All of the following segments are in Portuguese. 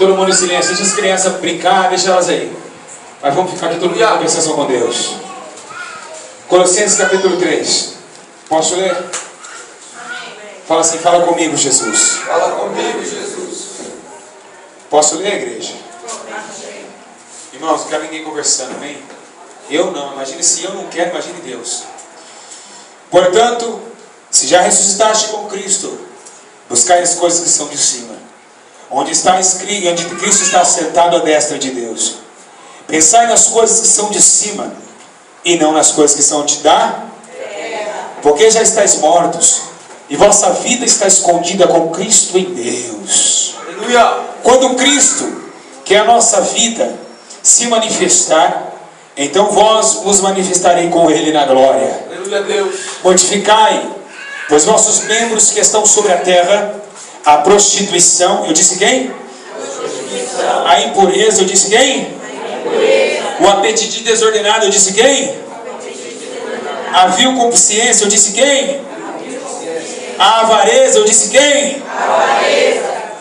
Todo mundo em silêncio, deixa as crianças brincar, deixa elas aí. Mas vamos ficar aqui todo mundo em conversação com Deus. Colossenses capítulo 3. Posso ler? Fala assim, fala comigo, Jesus. Fala comigo, Jesus. Posso ler, igreja? Irmãos, não quero ninguém conversando, amém? Eu não, imagine se eu não quero, imagine Deus. Portanto, se já ressuscitaste com Cristo, buscai as coisas que são de cima, onde está escrito, onde Cristo está sentado à destra de Deus. Pensai nas coisas que são de cima, e não nas coisas que são de da terra. Porque já estáis mortos, e vossa vida está escondida com Cristo em Deus. Aleluia. Quando Cristo, que é a nossa vida, se manifestar, então vós vos manifestarei com Ele na glória. Aleluia, Deus. Mortificai, pois vossos membros que estão sobre a terra, a prostituição, eu disse quem? A impureza, eu disse quem? O apetite desordenado, eu disse quem? A vil concupiscência, eu disse quem? A avareza, eu disse quem?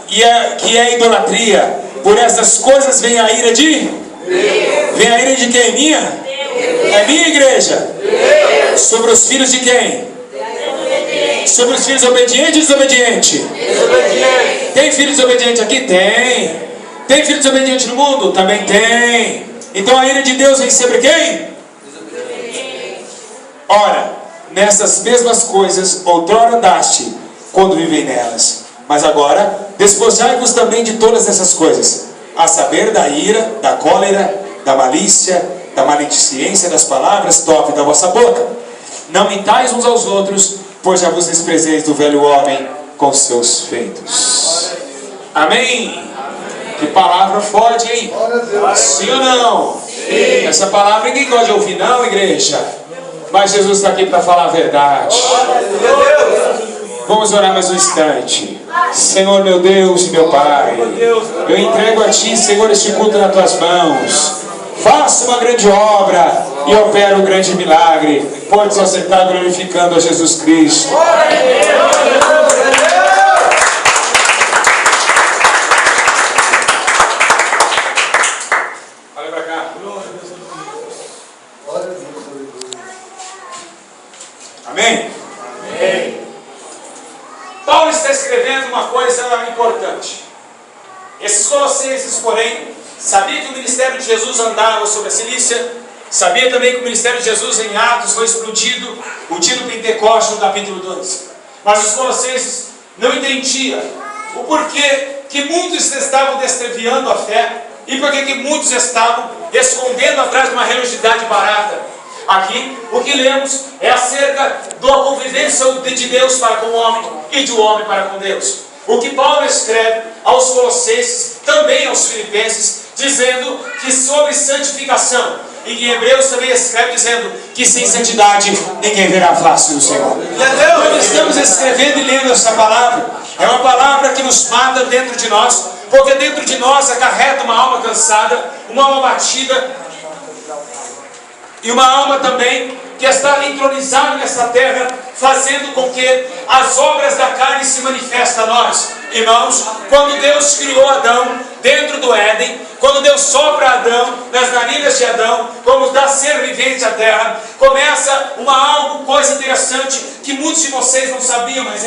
Que é a idolatria. Por essas coisas vem a ira de Deus. Vem a ira de quem? Minha? Deus. É minha, igreja? Deus. Sobre os filhos de quem? Deus. Sobre os filhos obedientes e desobedientes? Desobediente. Tem filhos desobedientes aqui? Tem. Tem filhos desobedientes no mundo? Também tem. Então a ira de Deus vem sobre quem? Desobediente. Ora, nessas mesmas coisas outrora andaste, quando vivei nelas. Mas agora, despojai-vos também de todas essas coisas, a saber da ira, da cólera, da malícia, da maledicência, das palavras torpes da vossa boca. Não mintais uns aos outros, pois já vos desprezeis do velho homem com seus feitos. Amém? Que palavra forte, hein? Sim ou não? Sim. Essa palavra ninguém gosta de ouvir, não, igreja? Mas Jesus está aqui para falar a verdade. Vamos orar mais um instante. Senhor, meu Deus e meu Pai, eu entrego a Ti, Senhor, este culto nas Tuas mãos. Faça uma grande obra e opera um grande milagre. Pode só sentar glorificando a Jesus Cristo. Olha para cá. Amém? Amém. Paulo está escrevendo uma coisa importante. Esses colossenses, porém, sabia que o ministério de Jesus andava sobre a Cilícia, sabia também que o ministério de Jesus em Atos foi explodido, o dia do Pentecostes, no capítulo 2. Mas os colossenses não entendiam o porquê que muitos estavam destreviando a fé e porquê que muitos estavam escondendo atrás de uma religiosidade barata. Aqui, o que lemos é acerca da convivência de Deus para com o homem e de o homem para com Deus. O que Paulo escreve aos Colossenses, também aos Filipenses, dizendo que sobre santificação. E em Hebreus também escreve dizendo que sem santidade ninguém verá a face do Senhor. Nós estamos escrevendo e lendo essa palavra. É uma palavra que nos mata dentro de nós, porque dentro de nós acarreta uma alma cansada, uma alma batida, e uma alma também que está entronizada nessa terra, fazendo com que as obras da carne se manifestem a nós. Irmãos, quando Deus criou Adão dentro do Éden, quando Deus sopra Adão nas narinas de Adão, como dá ser vivente à terra, começa coisa interessante que muitos de vocês não sabiam, mas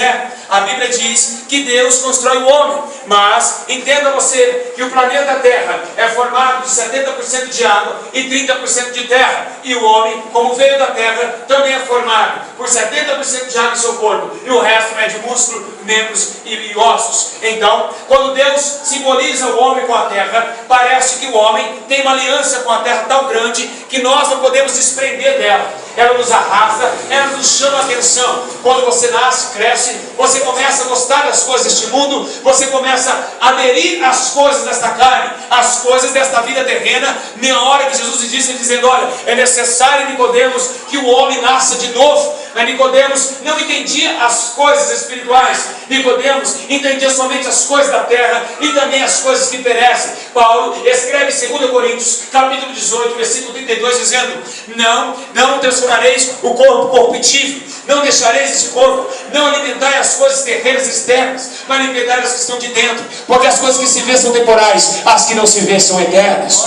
a Bíblia diz que Deus constrói o homem. Mas entenda você que o planeta Terra é formado de 70% de água e 30% de terra, e o homem, como veio da terra, também é formado por 70% de água em seu corpo, e o resto é de músculo, membros e ossos. Então, quando Deus simboliza o homem com a terra, parece que o homem tem uma aliança com a terra tão grande que nós não podemos desprender dela. Ela nos arrasta, ela nos chama a atenção. Quando você nasce, cresce, você começa a gostar das coisas deste mundo, você começa a aderir às coisas desta carne, às coisas desta vida terrena. Na hora que Jesus disse, dizendo, olha, é necessário, Nicodemos, que o homem nasça de novo. Mas Nicodemos não entendia as coisas espirituais. Nicodemos entendia somente as coisas da terra e também as coisas que perecem. Paulo escreve em 2 Coríntios, capítulo 18, versículo 32, dizendo, não transformareis o corpo corruptível Não deixareis esse povo, não alimentai as coisas terrenas externas, mas alimentai as que estão de dentro, porque as coisas que se vê são temporais, as que não se vê são eternas.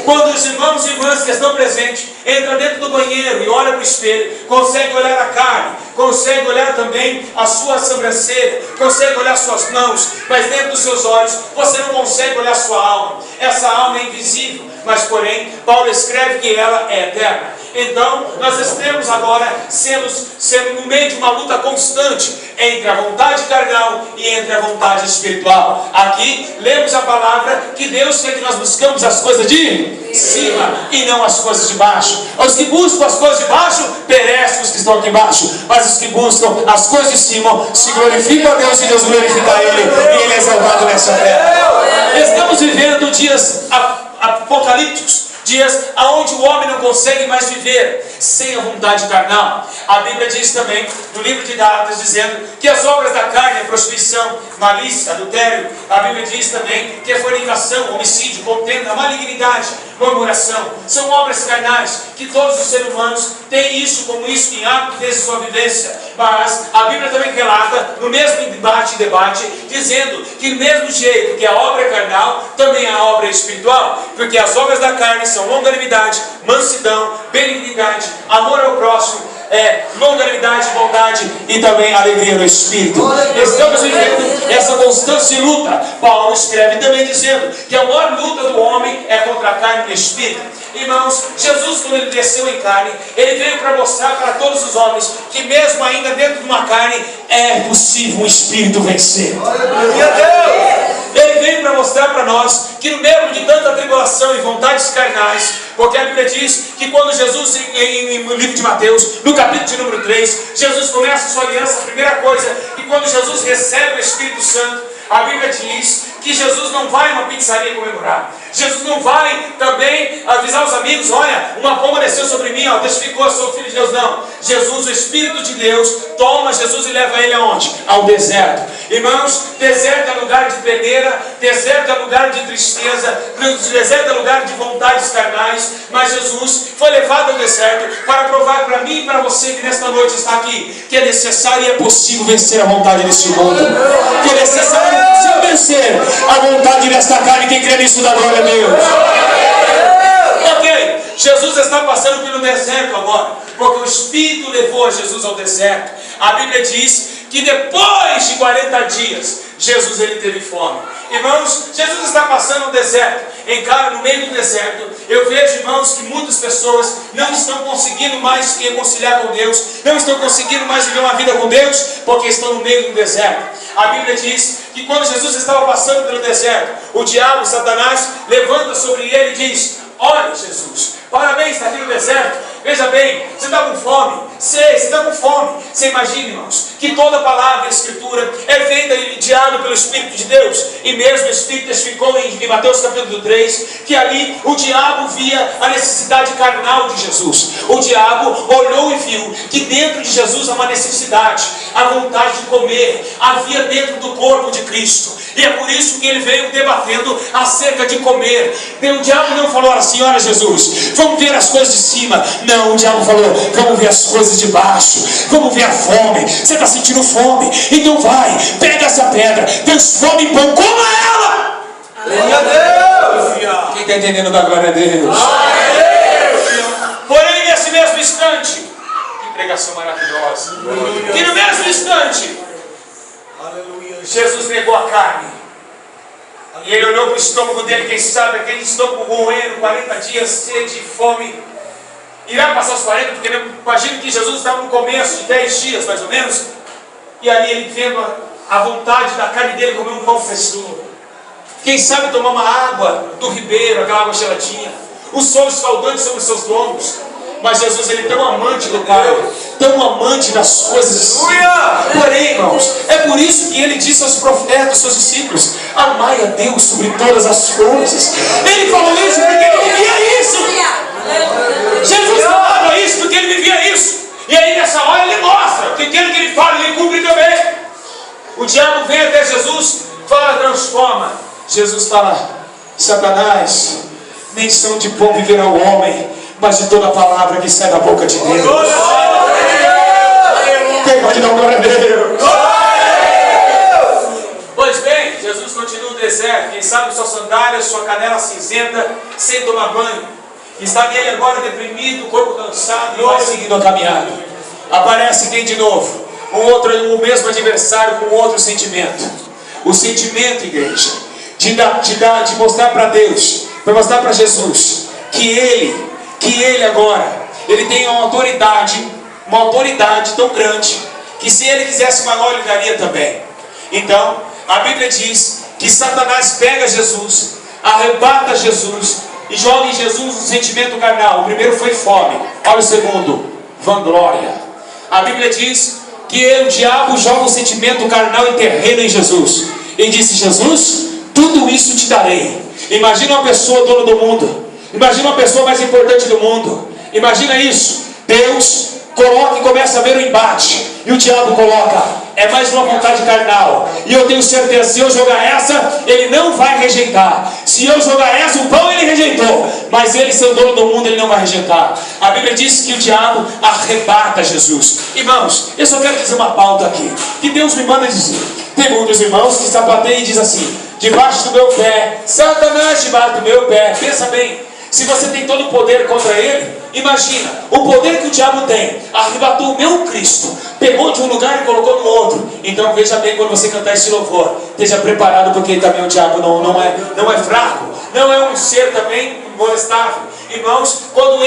Quando os irmãos e irmãs que estão presentes entram dentro do banheiro e olham para o espelho, conseguem olhar a carne, conseguem olhar também a sua sobrancelha, conseguem olhar suas mãos, mas dentro dos seus olhos você não consegue olhar sua alma. Essa alma é invisível, mas porém Paulo escreve que ela é eterna. Então nós estamos agora sendo no meio de uma luta constante entre a vontade carnal e entre a vontade espiritual. Aqui lemos a palavra que Deus quer que nós buscamos as coisas de cima e não as coisas de baixo. Os que buscam as coisas de baixo perecem os que estão aqui embaixo, mas os que buscam as coisas de cima se glorificam a Deus e Deus glorifica a Ele, e Ele é exaltado nessa terra. Estamos vivendo dias apocalípticos, dias onde o homem não consegue mais viver sem a vontade carnal. A Bíblia diz também, no livro de Gálatas, dizendo que as obras da carne é prostituição, malícia, adultério. A Bíblia diz também que é fornicação, homicídio, contenda, malignidade, murmuração. São obras carnais que todos os seres humanos têm isso como isso em hábito desde sua vivência. Mas a Bíblia também relata, no mesmo debate, dizendo que do mesmo jeito que a obra é carnal, também a obra é espiritual. Porque as obras da carne são longanimidade, mansidão, benignidade, amor ao próximo, longanimidade, bondade e também alegria no Espírito. Estamos vivendo essa constante luta. Paulo escreve também dizendo que a maior luta do homem é contra a carne e o Espírito. Irmãos, Jesus, quando ele desceu em carne, ele veio para mostrar para todos os homens que mesmo ainda dentro de uma carne é possível um Espírito vencer. Ele veio para mostrar para nós que no meio de tanta tribulação e vontades carnais, porque a Bíblia diz que quando Jesus, no livro de Mateus, no capítulo de número 3, Jesus começa a sua aliança. A primeira coisa, que quando Jesus recebe o Espírito Santo, a Bíblia diz que Jesus não vai a uma pizzaria comemorar. Jesus não vai também avisar os amigos: olha, uma pomba desceu sobre mim, testificou, sou o Filho de Deus. Não. Jesus, o Espírito de Deus, toma Jesus e leva ele aonde? Ao deserto. Irmãos, deserto é lugar de peneira, deserto é lugar de tristeza, deserto é lugar de vontades carnais. Mas Jesus foi levado ao deserto para provar para mim e para você que nesta noite está aqui, que é necessário e é possível vencer a vontade deste mundo. Que é necessário e é possível vencer a vontade desta carne. Quem crê nisso dá glória a Deus. Ok, Jesus está passando pelo deserto agora, porque o Espírito levou Jesus ao deserto. A Bíblia diz que depois de 40 dias, Jesus ele teve fome. Irmãos, Jesus está passando no deserto. Encara no meio do deserto. Eu vejo, irmãos, que muitas pessoas não estão conseguindo mais se reconciliar com Deus, não estão conseguindo mais viver uma vida com Deus, porque estão no meio do deserto. A Bíblia diz que quando Jesus estava passando pelo deserto, o diabo, Satanás, levanta sobre ele e diz: olha, Jesus, parabéns, está aqui no deserto. Veja bem, você está com fome. Sei, você está com fome. Você imagina, irmãos, que toda palavra, escritura é feita e guiada pelo Espírito de Deus. E mesmo o Espírito testificou em Mateus capítulo 3, que ali o diabo via a necessidade carnal de Jesus. O diabo olhou e viu que dentro de Jesus há uma necessidade, a vontade de comer, havia dentro do corpo de Cristo. E é por isso que ele veio debatendo acerca de comer. O diabo não falou assim: olha, Jesus, vamos ver as coisas de cima. Não, o diabo falou: vamos ver as coisas de baixo, vamos ver a fome. Você está sentindo fome? Então vai, pega essa pedra, transforma em pão, coma ela. Glória a Deus. Quem está entendendo da glória a Deus? Porém, nesse mesmo instante, que pregação maravilhosa, que no mesmo instante, Jesus negou a carne. E ele olhou para o estômago dele. Quem sabe aquele estômago roendo, 40 dias, sede e fome. Irá passar os 40, porque imagino que Jesus estava no começo de 10 dias, mais ou menos. E ali ele vendo a vontade da carne dele comer um pão fresquinho. Quem sabe tomar uma água do ribeiro, aquela água geladinha. O sol escaldante sobre os seus lombos. Mas Jesus, ele é tão amante do Pai, tão amante das coisas assim. Porém, irmãos, é por isso que ele disse aos profetas, aos seus discípulos: amai a Deus sobre todas as coisas. Ele falou isso porque ele vivia isso. Jesus falava isso porque ele vivia isso. E aí nessa hora ele mostra que aquilo que ele fala, ele cumpre também. O diabo vem até Jesus, fala, transforma. Jesus fala: Satanás, nem são de pão viverá o homem, mas de toda a palavra que sai da boca de Deus. Quem pode dar glória a Deus? Pois bem, Jesus continua no deserto. Quem sabe sua sandália, sua canela cinzenta, sem tomar banho. Está nele agora deprimido, corpo cansado e vai seguindo a caminhada. Aparece quem de novo? O mesmo adversário com outro sentimento. O sentimento, igreja, de mostrar para Deus, para mostrar para Jesus que Ele agora, Ele tem uma autoridade tão grande, que se Ele quisesse maior, Ele daria também. Então, a Bíblia diz que Satanás pega Jesus, arrebata Jesus e joga em Jesus um sentimento carnal. O primeiro foi fome. Olha o segundo, vanglória. A Bíblia diz que o diabo joga um sentimento carnal e terreno em Jesus. Ele disse: Jesus, tudo isso te darei. Imagina uma pessoa dona do mundo. Imagina uma pessoa mais importante do mundo. Imagina isso. Deus coloca e começa a ver o embate. E o diabo coloca: é mais uma vontade carnal. E eu tenho certeza, se eu jogar essa, ele não vai rejeitar. Se eu jogar essa, o pão ele rejeitou. Mas ele, sendo dono do mundo, ele não vai rejeitar. A Bíblia diz que o diabo arrebata Jesus. Irmãos, eu só quero dizer uma pauta aqui, que Deus me manda dizer. Tem muitos irmãos que sapateiam e diz assim: debaixo do meu pé, Satanás debaixo do meu pé. Pensa bem, se você tem todo o poder contra ele, imagina, o poder que o diabo tem, arrebatou o meu Cristo, pegou de um lugar e colocou no outro. Então veja bem, quando você cantar esse louvor, esteja preparado, porque também o diabo não é fraco, não é um ser também molestável. Irmãos, quando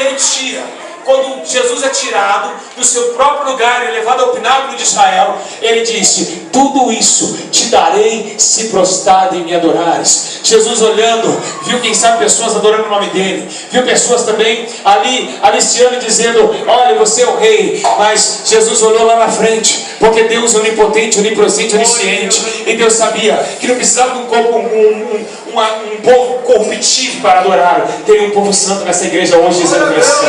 Jesus é tirado do seu próprio lugar e levado ao pináculo de Israel, ele disse: tudo isso te darei se prostrado e me adorares. Jesus olhando, viu quem sabe pessoas adorando o nome dele, viu pessoas também ali aliciando e dizendo: olha, você é o rei. Mas Jesus olhou lá na frente, porque Deus é onipotente, onipresente, onisciente, e Deus sabia que não precisava de um povo corruptivo para adorar. Tem um povo santo nessa igreja hoje dizendo isso.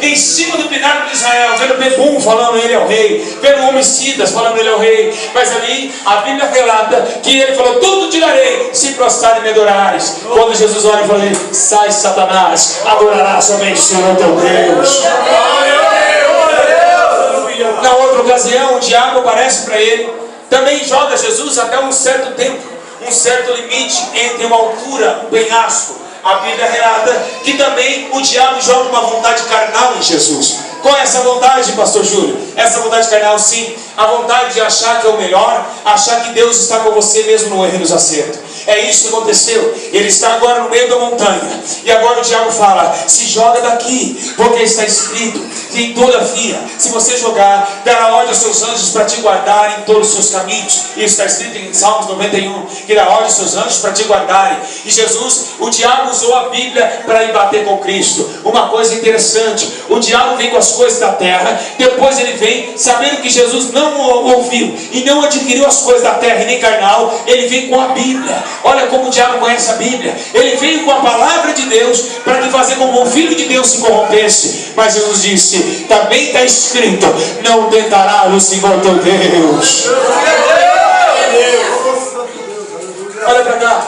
Em cima do pináculo de Israel, vendo Bebum falando ele é o rei, vendo homicidas falando ele é o rei. Mas ali a Bíblia relata que ele falou: tudo te darei se prostrar e me adorares. Quando Jesus olha e fala: sai, Satanás, adorarás somente o Senhor teu Deus. Na outra ocasião, o diabo aparece para ele, também joga Jesus até um certo tempo, um certo limite entre uma altura, um penhasco. A Bíblia relata que também o diabo joga uma vontade carnal em Jesus. Qual é essa vontade, pastor Júlio? Essa vontade carnal, sim, a vontade de achar que é o melhor, achar que Deus está com você mesmo no erro e nos acertos. É isso que aconteceu. Ele está agora no meio da montanha, e agora o diabo fala: se joga daqui, porque está escrito que todavia, se você jogar, dará ordem aos seus anjos para te guardar em todos os seus caminhos. Isso está escrito em Salmos 91, que dará ordem aos seus anjos para te guardarem. E Jesus, o diabo usou a Bíblia para embater com Cristo. Uma coisa interessante: o diabo vem com as coisas da terra, depois ele vem sabendo que Jesus não ouviu e não adquiriu as coisas da terra e nem carnal. Ele vem com a Bíblia. Olha como o diabo conhece a Bíblia. Ele veio com a palavra de Deus para que fazer com que o Filho de Deus se corrompesse. Mas Jesus disse: também está escrito: não tentará o Senhor teu Deus. Olha para cá.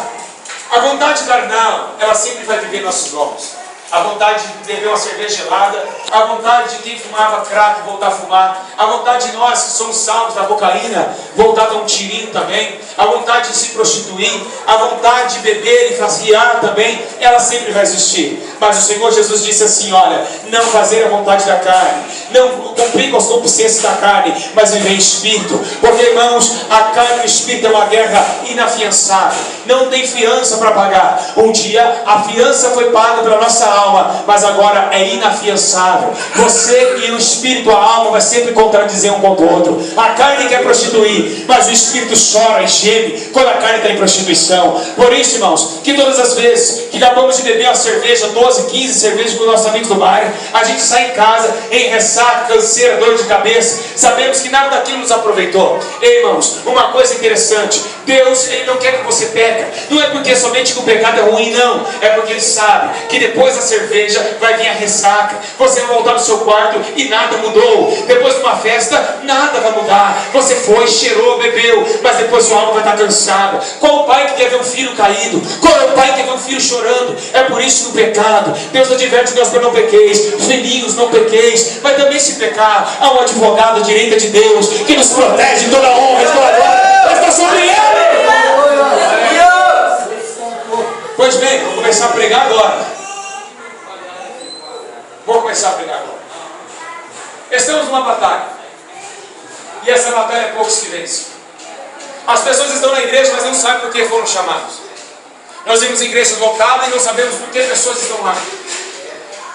A vontade carnal, ela sempre vai viver em nossos olhos. A vontade de beber uma cerveja gelada, a vontade de quem fumava crack voltar a fumar, a vontade de nós que somos salvos da cocaína voltar a dar um tirinho também, a vontade de se prostituir, a vontade de beber e faziar também, ela sempre vai existir. Mas o Senhor Jesus disse assim: olha, não fazer a vontade da carne, não cumprir com as concupiscências da carne, mas viver em espírito. Porque, irmãos, a carne e o espírito é uma guerra inafiançável, não tem fiança para pagar. Um dia a fiança foi paga pela nossa alma, mas agora é inafiançável. Você e o espírito, a alma, vai sempre contradizer um com o outro. A carne quer prostituir, mas o espírito chora e geme quando a carne está em prostituição. Por isso, irmãos, que todas as vezes que acabamos de beber uma cerveja, 12, 15 cervejas com nossos amigos do bairro, a gente sai em casa em ressaca, canseira, dor de cabeça, sabemos que nada daquilo nos aproveitou. Ei, irmãos, uma coisa interessante: Deus, Ele não quer que você peque. Não é porque somente que o pecado é ruim, não. É porque Ele sabe que depois da cerveja, vai vir a ressaca. Você vai voltar no seu quarto e nada mudou. Depois de uma festa, nada vai mudar. Você foi, cheirou, bebeu, mas depois sua alma vai estar cansada. Qual o pai que quer ver um filho caído? Qual é o pai que quer ver um filho chorando? É por isso que o pecado, Deus adverte nós para não pequeis. Filhinhos, não pequeis. Mas também se pecar, há um advogado à direita de Deus que nos protege de toda honra, de toda glória. Está sobre ele. Pois bem, vou começar a pregar agora. Estamos numa batalha. E essa batalha é poucos que vencem. As pessoas estão na igreja, mas não sabem por que foram chamados. Nós vimos igrejas lotadas e não sabemos por que pessoas estão lá.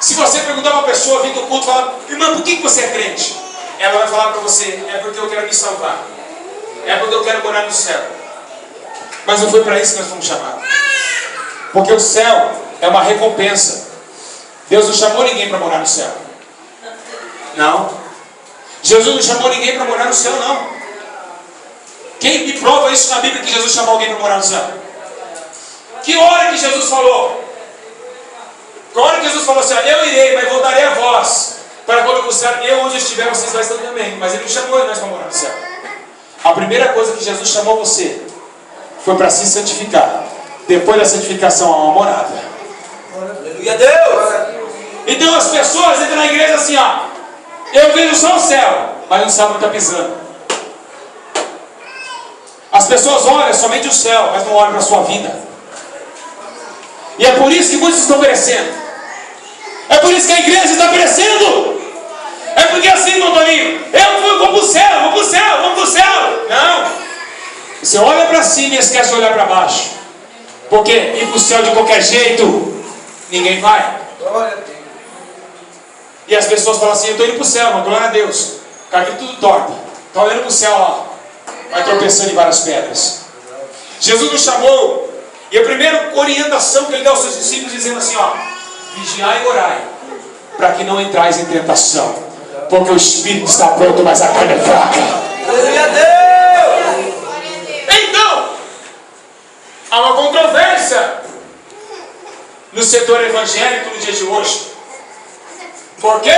Se você perguntar a uma pessoa vindo do culto, falar: irmã, por que você é crente? Ela vai falar para você: é porque eu quero me salvar. É porque eu quero morar no céu. Mas não foi para isso que nós fomos chamados. Porque o céu é uma recompensa. Deus não chamou ninguém para morar no céu. Não. Jesus não chamou ninguém para morar no céu, não. Quem me prova isso na Bíblia que Jesus chamou alguém para morar no céu? Que hora que Jesus falou? Que hora que Jesus falou assim: eu irei, mas voltarei a vós, para quando buscar eu onde estiver, vocês vão estar também. Mas Ele não chamou nós para morar no céu. A primeira coisa que Jesus chamou você foi para se santificar. Depois da santificação há uma morada. Aleluia a Deus. Então as pessoas entram na igreja assim: eu vejo só o céu, mas não sabem onde está pisando. As pessoas olham somente o céu, mas não olham para a sua vida. E é por isso que muitos estão perecendo. É por isso que a igreja está perecendo. É porque assim, meu Toninho, eu vou para o céu, vou para o céu, vou para o céu. Não. Você olha para cima e esquece de olhar para baixo. Porque ir para o céu de qualquer jeito, ninguém vai. E as pessoas falam assim: eu estou indo para o céu, mas glória a Deus. Com aquilo tudo torto. Está olhando para o céu, ó. Vai tropeçando em várias pedras. Jesus nos chamou. E a primeira orientação que Ele dá aos seus discípulos, dizendo assim: vigiai e orai, para que não entrais em tentação. Porque o espírito está pronto, mas a carne é fraca. Aleluia a Deus. Então, há uma controvérsia no setor evangélico no dia de hoje. Porque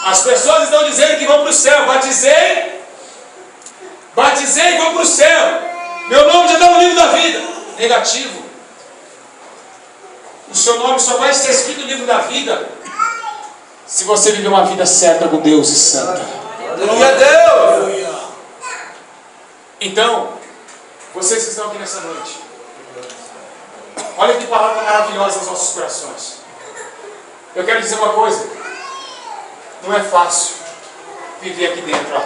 as pessoas estão dizendo que vão para o céu. Batizei e vou para o céu. Meu nome já está no livro da vida. Negativo. O seu nome só vai estar escrito no livro da vida se você viver uma vida certa com Deus e santa. Aleluia a Deus. Então, vocês que estão aqui nessa noite, olha que palavra maravilhosa aos nossos corações. Eu quero dizer uma coisa: não é fácil viver aqui dentro.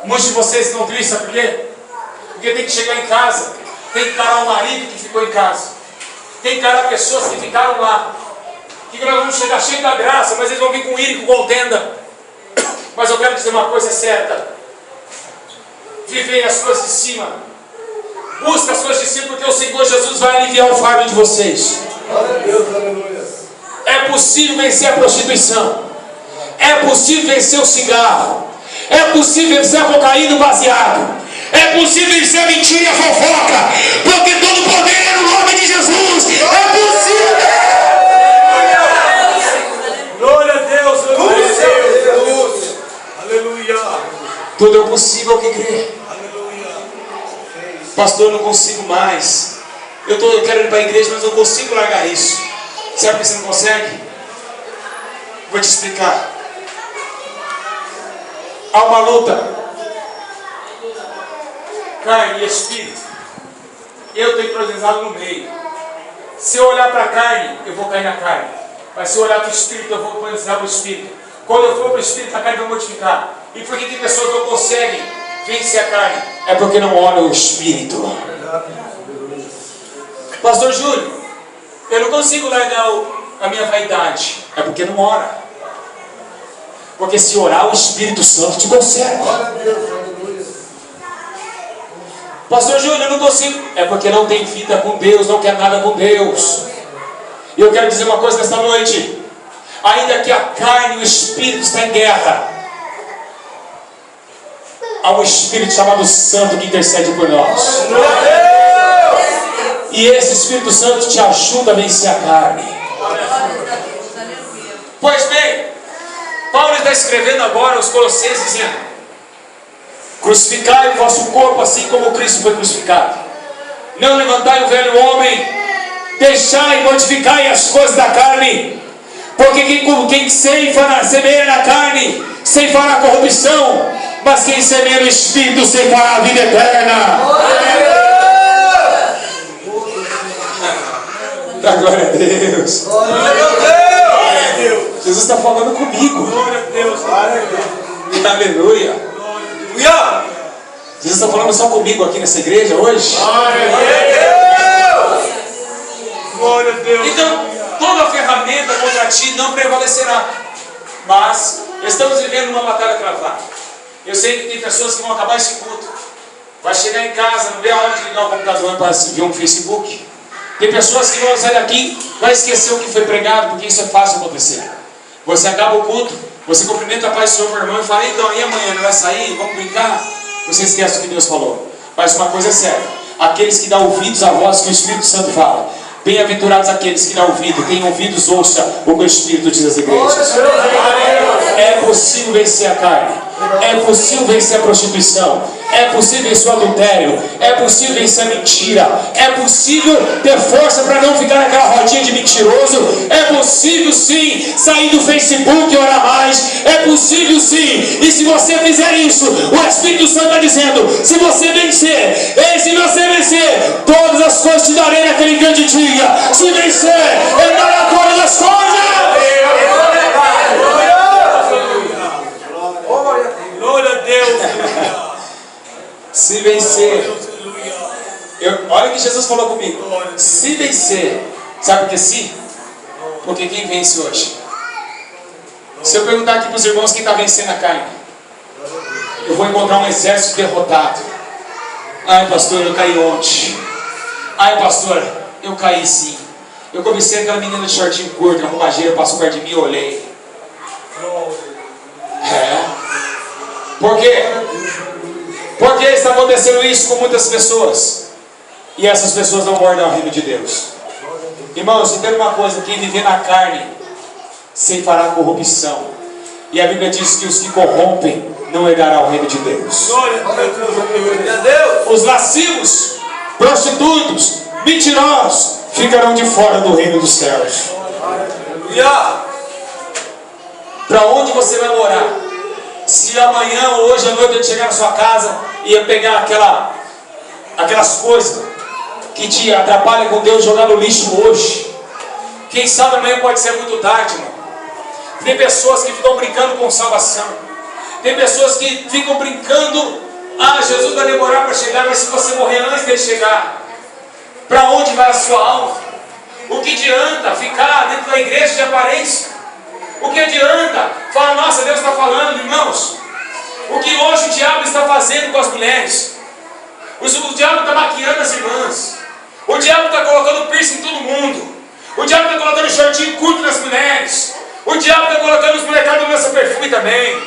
Muitos de vocês estão tristes, sabe por quê? Porque tem que chegar em casa, tem que encarar o marido que ficou em casa, tem que encarar pessoas que ficaram lá, que nós vamos chegar cheio da graça, mas eles vão vir com ira e com contenda. Mas eu quero dizer uma coisa certa: vivei as coisas de cima, busca as coisas de cima, porque o Senhor Jesus vai aliviar o fardo de vocês. É possível vencer a prostituição, é possível vencer o cigarro, é possível vencer a cocaína e o baseado, é possível vencer a mentira e a fofoca, porque todo poder é no nome de Jesus. É possível. Glória a Deus. Aleluia. Tudo é possível que crê. Pastor, eu não consigo mais. Eu quero ir para a igreja, mas eu não consigo largar isso. Sabe por que você não consegue? Vou te explicar. Há uma luta, carne e espírito. Eu estou entrosado no meio. Se eu olhar para a carne, eu vou cair na carne. Mas se eu olhar para o espírito, eu vou entrar para o espírito. Quando eu for para o espírito, a carne vai mortificar. E por que pessoas não conseguem vencer a carne? É porque não olham o espírito. Pastor Júlio, eu não consigo largar a minha vaidade. É porque não ora. Porque se orar, o Espírito Santo te conserva. Pastor Júlio, eu não consigo. É porque não tem vida com Deus, não quer nada com Deus. E eu quero dizer uma coisa nesta noite: ainda que a carne e o Espírito estão em guerra, há um Espírito chamado Santo que intercede por nós. E esse Espírito Santo te ajuda a vencer a carne. Pois bem, Paulo está escrevendo agora aos Colossenses dizendo: crucificai o vosso corpo assim como Cristo foi crucificado. Não levantai o velho homem, deixai e mortificai as coisas da carne. Porque quem semeia na carne, ceifará a corrupção, mas quem semeia no Espírito, ceifará a vida eterna. Da glória a Deus. Glória a Deus. Jesus está falando comigo. Glória a Deus. Aleluia. Jesus está falando só comigo aqui nessa igreja hoje. Glória a Deus. Glória a Deus. Então, toda ferramenta contra ti não prevalecerá. Mas estamos vivendo uma batalha travada. Eu sei que tem pessoas que vão acabar esse culto, vai chegar em casa, não vê a hora de ligar o computador para ver um Facebook. Tem pessoas que vão sair daqui, vai esquecer o que foi pregado, porque isso é fácil acontecer. Você acaba o culto, você cumprimenta a paz do seu irmão e fala: então, e amanhã não vai sair? Vamos brincar? Você esquece o que Deus falou. Mas uma coisa é certa: aqueles que dão ouvidos à voz que o Espírito Santo fala. Bem-aventurados aqueles que dão ouvido, quem ouvidos ouça o que o Espírito diz às igrejas. É possível vencer a carne, é possível vencer a prostituição, é possível vencer o adultério, é possível vencer a mentira, é possível ter força para não ficar naquela rodinha de mentiroso, é possível sim sair do Facebook e orar mais, é possível sim. E se você fizer isso, o Espírito Santo está dizendo: se você vencer, e se você vencer, todas as coisas te darei naquele grande dia. Se vencer, ele dará todas as coisas. Glória a Deus. Se vencer, olha o que Jesus falou comigo. Se vencer, sabe por que sim? Porque quem vence hoje? Se eu perguntar aqui para os irmãos quem está vencendo a carne, eu vou encontrar um exército derrotado. Ai, pastor, eu caí ontem. Ai, pastor, eu caí sim. Eu comecei aquela menina de shortinho curto, na romageira, passou perto de mim e olhei. Por quê? Porque está acontecendo isso com muitas pessoas. E essas pessoas não mordem ao reino de Deus. Irmãos, entenda uma coisa: quem viver na carne ceifará corrupção. E a Bíblia diz que os que corrompem não herdarão ao reino de Deus. Glória a Deus. Os lascivos, prostitutos, mentirosos ficarão de fora do reino dos céus. Para onde você vai morar? Se amanhã ou hoje à noite ele chegar na sua casa e ia pegar aquelas coisas que te atrapalham com Deus, jogar no lixo hoje, quem sabe amanhã pode ser muito tarde, irmão. Tem pessoas que ficam brincando com salvação. Tem pessoas que ficam brincando: ah, Jesus vai demorar para chegar, mas se você morrer antes dele chegar, para onde vai a sua alma? O que adianta ficar dentro da igreja de aparência? O que adianta falar: nossa, Deus está falando, irmãos? O que hoje o diabo está fazendo com as mulheres? O diabo está maquiando as irmãs. O diabo está colocando piercing em todo mundo. O diabo está colocando shortinho curto nas mulheres. O diabo está colocando os molecados lança perfume também.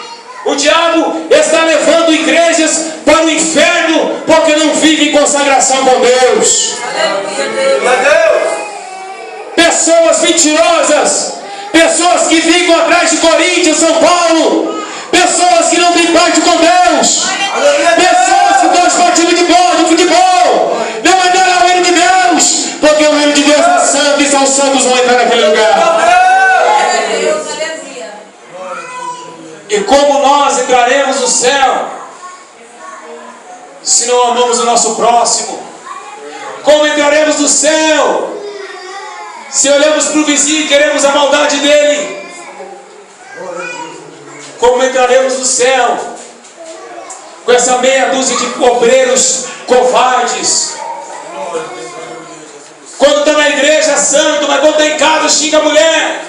O diabo está levando igrejas para o inferno porque não vivem em consagração com Deus. Pessoas mentirosas, pessoas que ficam atrás de Corinthians, São Paulo, pessoas que não têm parte com Deus, pessoas que estão esportivas de futebol, não entraram ao reino de Deus, porque o reino de Deus é santo e só os santos vão entrar naquele lugar. E como nós entraremos no céu se não amamos o nosso próximo? Como entraremos no céu se olhamos para o vizinho e queremos a maldade dele? Como entraremos no céu com essa meia dúzia de obreiros covardes? Quando está na igreja é santo, mas quando está em casa xinga a mulher.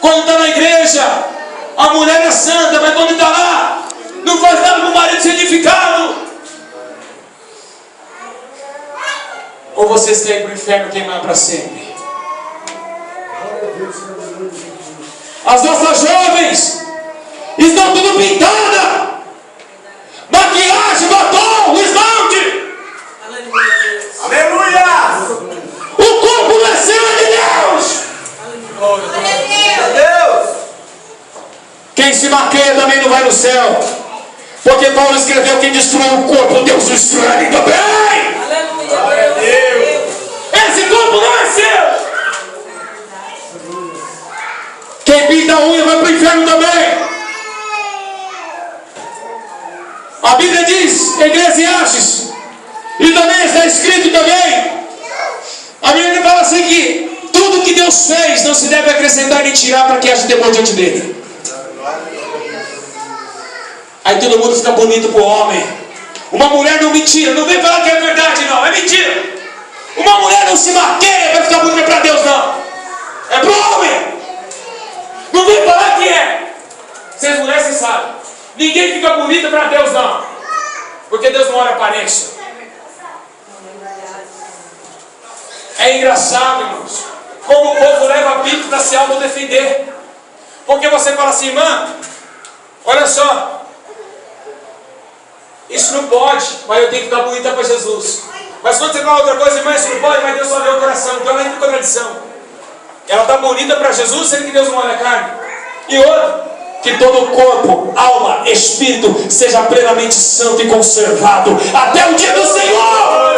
Quando está na igreja, a mulher é santa, mas quando está lá, não faz nada para o marido ser edificado. Ou vocês querem ir para o inferno queimar para sempre? As nossas jovens estão tudo pintadas, maquiagem, batom, esmalte. se maqueia também não vai no céu. Porque Paulo escreveu: quem destrói o corpo, Deus destrói também. Glória a Deus. Esse corpo não é seu. Quem pinta a unha vai para o inferno também. A Bíblia diz, Eclesiastes, e também está escrito também, a Bíblia fala assim que tudo que Deus fez não se deve acrescentar nem tirar para que haja temor diante dele. Aí todo mundo fica bonito pro homem. Uma mulher não mentira, não vem falar que é verdade não, é mentira. Uma mulher não se maqueia para ficar bonita para Deus não, é pro homem. Não vem falar que é. Vocês mulheres, vocês sabem, ninguém fica bonita para Deus não, porque Deus não olha a aparência. É engraçado, irmãos, como o povo leva a Bíblia para se autodefender. Porque você fala assim: irmã, olha só, isso não pode, mas eu tenho que ficar bonita para Jesus. Mas quando você fala outra coisa: irmã, isso não pode, mas Deus só vê o coração. Então ela entra em contradição. Ela está bonita para Jesus, sendo que Deus não olha a carne. E outro, que todo o corpo, alma, espírito seja plenamente santo e conservado até o dia do Senhor.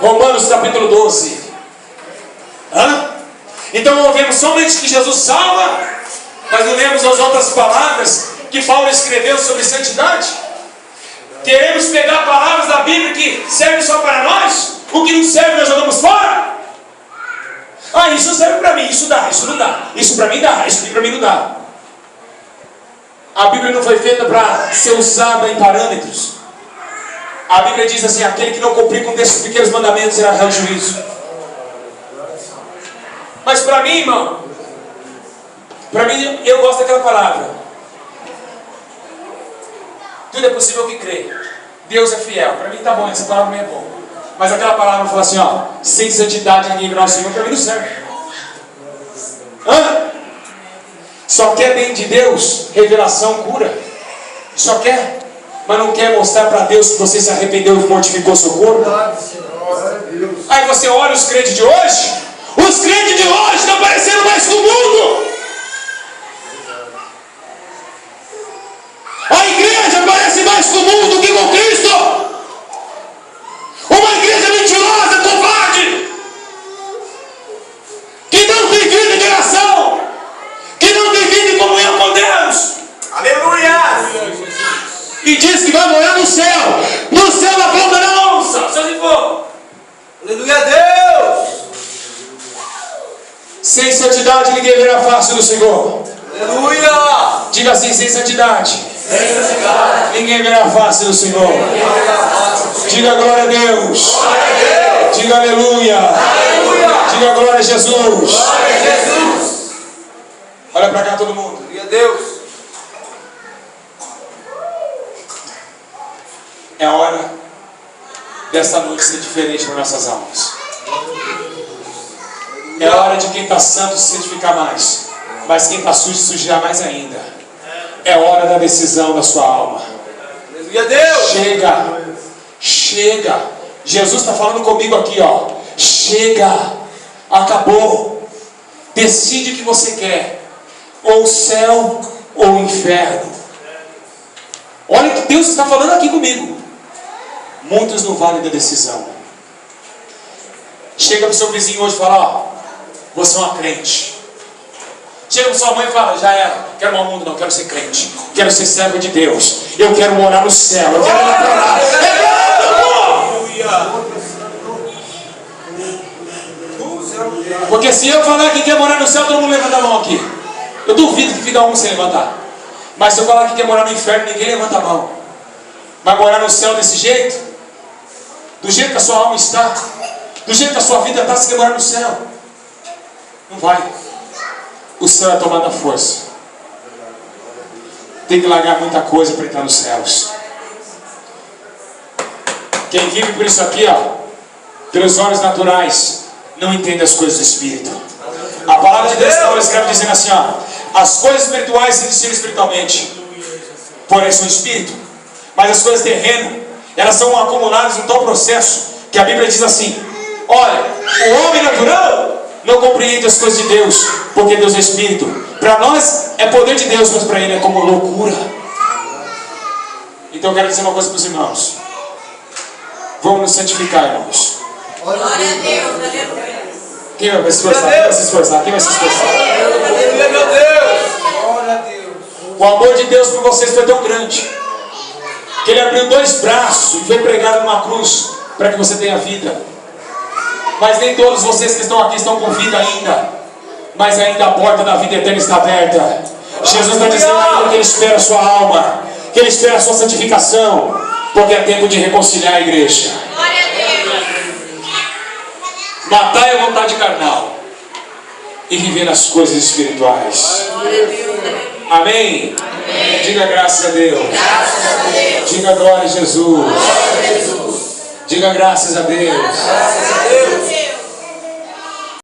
Romanos capítulo 12. Então não vemos somente que Jesus salva, mas não vemos as outras palavras que Paulo escreveu sobre santidade. Queremos pegar palavras da Bíblia que servem só para nós, o que não serve nós jogamos fora. Ah, isso serve para mim, isso dá, isso não dá. Isso para mim dá, isso para mim não dá. A Bíblia não foi feita para ser usada em parâmetros. A Bíblia diz assim: aquele que não cumprir com desses pequenos mandamentos será réu de juízo. Mas para mim, irmão, para mim, eu gosto daquela palavra: tudo é possível que crê. Deus é fiel. Para mim tá bom, essa palavra não é boa. Mas aquela palavra fala assim: ó, sem santidade ninguém verá o Senhor. Para mim não serve. Só quer bem de Deus, revelação, cura. Só quer, mas não quer mostrar para Deus que você se arrependeu e mortificou seu corpo. Aí você olha os crentes de hoje. Os crentes de hoje estão parecendo mais com o mundo. A igreja parece mais com o mundo que com Cristo. Uma igreja mentirosa, covarde, que não tem vida de oração, que não tem vida de comunhão com Deus. Aleluia. E diz que vai morar no céu. No céu a boca não onça, se for. Aleluia a Deus. Sem santidade ninguém verá a face do Senhor. Aleluia. Diga assim: sem santidade ninguém verá a face do Senhor. Diga glória a Deus. Diga aleluia. Diga glória a Jesus. Olha para cá todo mundo. Glória a Deus. É a hora desta noite ser diferente para nossas almas. É a hora de quem está santo se santificar mais, mas quem está sujo se sujar mais ainda. É hora da decisão da sua alma. Aleluia a Deus. Chega. Chega. Jesus está falando comigo aqui, ó. Chega. Acabou. Decide o que você quer: ou o céu ou o inferno. Olha o que Deus está falando aqui comigo. Muitos não valem da decisão. Chega para o seu vizinho hoje e fala: ó, você é uma crente. Chega para sua mãe e fala: já era, quero mal mundo não, quero ser crente, quero ser servo de Deus, eu quero morar no céu, eu quero ir lá para lá. Porque se eu falar que quer morar no céu, todo mundo levanta a mão aqui. Eu duvido que fica um sem levantar. Mas se eu falar que quer morar no inferno, ninguém levanta a mão. Mas morar no céu desse jeito, do jeito que a sua alma está, do jeito que a sua vida está, você quer morar no céu? Não vai. O céu é tomado à força. Tem que largar muita coisa para entrar nos céus. Quem vive por isso aqui, ó, pelos olhos naturais, não entende as coisas do Espírito. A palavra de Deus está escreve dizendo assim, ó: as coisas espirituais se ensinam espiritualmente, porém são espírito. Mas as coisas terrenas, elas são acumuladas num tal processo que a Bíblia diz assim: olha, o homem natural não compreende as coisas de Deus, porque Deus é Espírito. Para nós é poder de Deus, mas para ele é como loucura. Então eu quero dizer uma coisa para os irmãos. Vamos nos santificar, irmãos. Glória a Deus, aleluia. Quem vai se esforçar? Quem vai se esforçar? Quem vai se esforçar? Aleluia, meu Deus. Glória a Deus. O amor de Deus por vocês foi tão grande que Ele abriu 2 braços e foi pregado numa cruz para que você tenha vida. Mas nem todos vocês que estão aqui estão com vida ainda. Mas ainda a porta da vida eterna está aberta. Jesus está dizendo ainda que Ele espera a sua alma, que Ele espera a sua santificação, porque é tempo de reconciliar a igreja. Glória a Deus. Matar a vontade carnal e viver nas coisas espirituais. Glória a Deus, aleluia. Amém? Amém. Diga graças a Deus. Graças a Deus. Diga glória a Jesus. Glória a Jesus. Diga graças a Deus. Graças